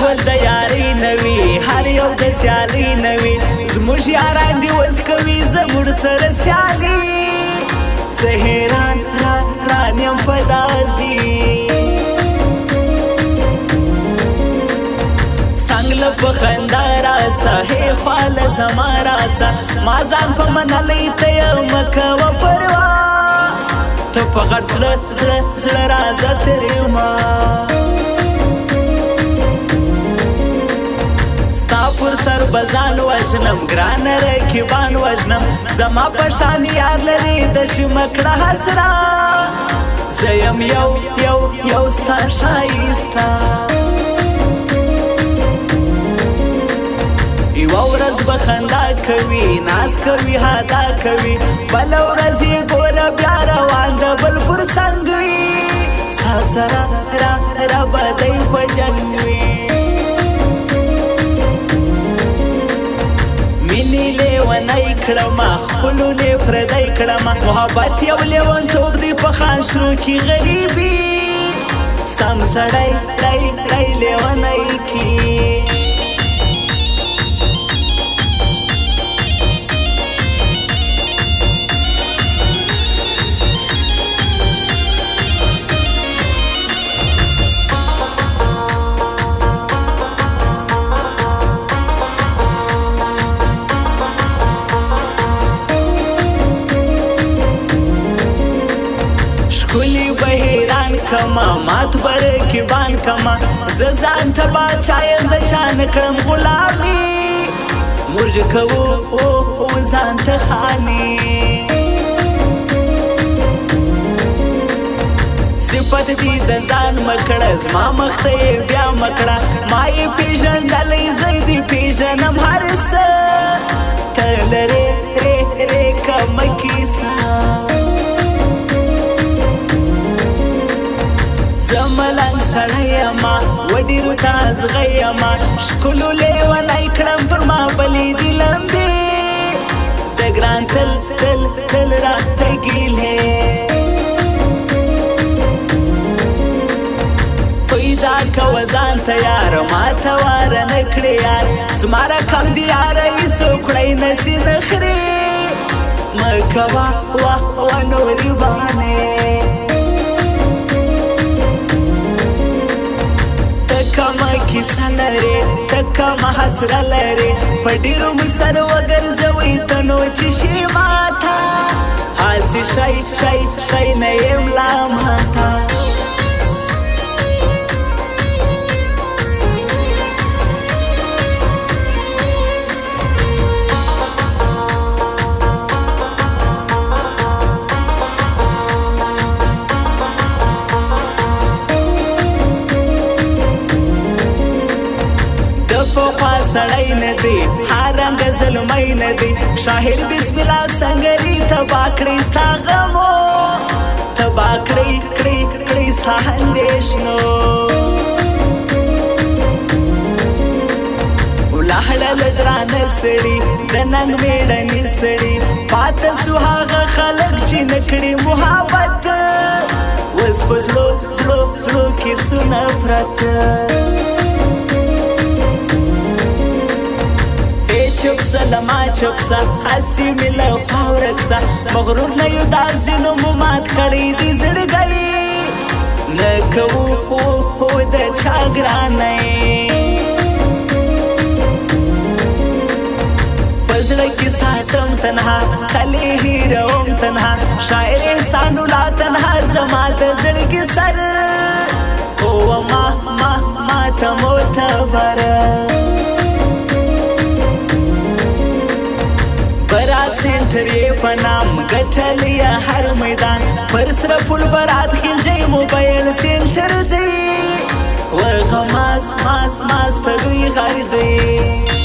ژوند د یارۍ نه وي هر یو د سیالۍ نه وي زموږ یاران دي اوس کوي زموږ سره سیالي زه حیران یم په داسې څنګه په خندا راسه هی خواله زما راسه ما ځان په منلی ته یمه کوه پروا ته په غټ زړه رازه ترې ما ستا پر سر بزان وژنم ګرانه رقیبان وژنم زما په شان یار لري د شمکړه حسره زه یم یو ستا ښایسته یوه ورځ به خندا کوي ناز کوي هدا کوي بله ورځ یې ګوره بیا روان د بل پر څنګ وي ستا سره را به دی په جنګ وي مینې لیونی کړمه ښکلو لې پردی کړمه محبت یو لیونتوب دی په خاشرو کې غریبي سم سړی لیونی کی کما مات برکیبان کما زه ځان ته باچا یم د چا نه کړم غلامي مرج کوو ځان ته خالي صفت دي د ځان مکړه زما مخ ته یې بیا مکړه ما یې پېژندلی زه دې پېژنم هر څه ته لرې کمه کیسه زملنګ سړی یما و ډېرو ته ازغی یما ښکلو لیونی کړم پر ما بلې دي لمبې د ګران تل راته ګیلې پیدا کوه ځان ته یار ما ته واره نه کړې یار زما رقم دي یاره هېڅوک کړی نسي نخرې مه کوه وه نورې بانې کما کیسه لري ته کما حسره لري په ډېرو مو سر وګرځوئ ته نو چې شي ماته هسې شی نه یم لا ماته سړی نه دی هر رنګ ظلمی نه دی شاهد بسم الله سنګري تبا کړی ستا غمو تبا کړی ستا اندېښنو ولاړه له ګرانه سړي د ننګ مېړنې سړي پاته سو هغه خلک چې نه کړي محبت اوس په زړو کې سو نفرت چپ سلما چپ سا حسی ملو خورک سا مغرور نیو داسې نو مو مات کړی دي زړګی نه کوو د چا ګرانۍ په زړه کې ساتم تنها خلې هیروم تنها شاعر احسان الله تنها زما د زړګي سر خو ما ته معتبره برات سینټر یې په نام ګټلی هر میدان پر سره پل برات خلجی موبایل سینټر دی وغه ماس ته لوی غر دی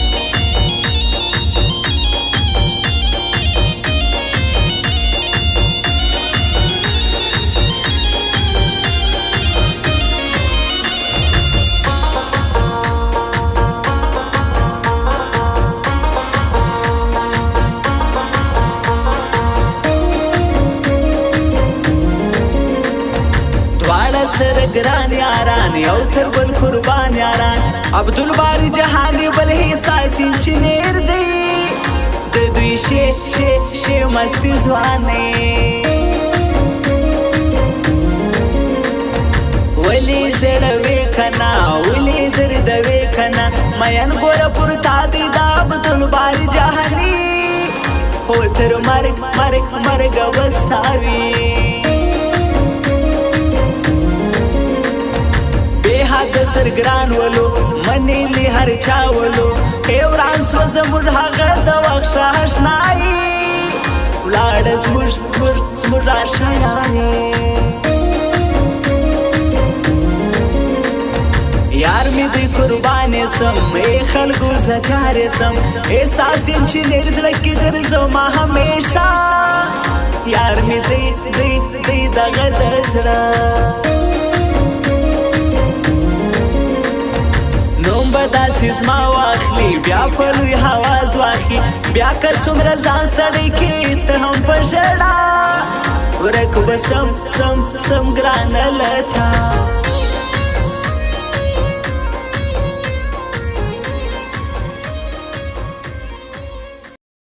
سره ګران یاران یو تر بل قربان یاران عبدالباری جهانی بل احساس انجینیر دی د دوی شی مستی ځواني ولی ژړوې کنا ولی دردوې کنا مین ګوره پر تا دی د عبدالباری جهانی هو تر مرګ وستاوي د سرګران ولو منې لی هر چا ولو وران سو زموږ هغه د وخت شاشنایي ولاړه زموږ راشنایي یار می دی قربان سم خلکو زجار سم احساس انجینیر زړه کې ګرځو ما همیشه یار می دی دغه د زړه داسې زما واخلي بیا په لوی حواز واخلي بیا که څومره ځان ستړی کړي ته هم په ژړا ورک به سم ګرانه له تا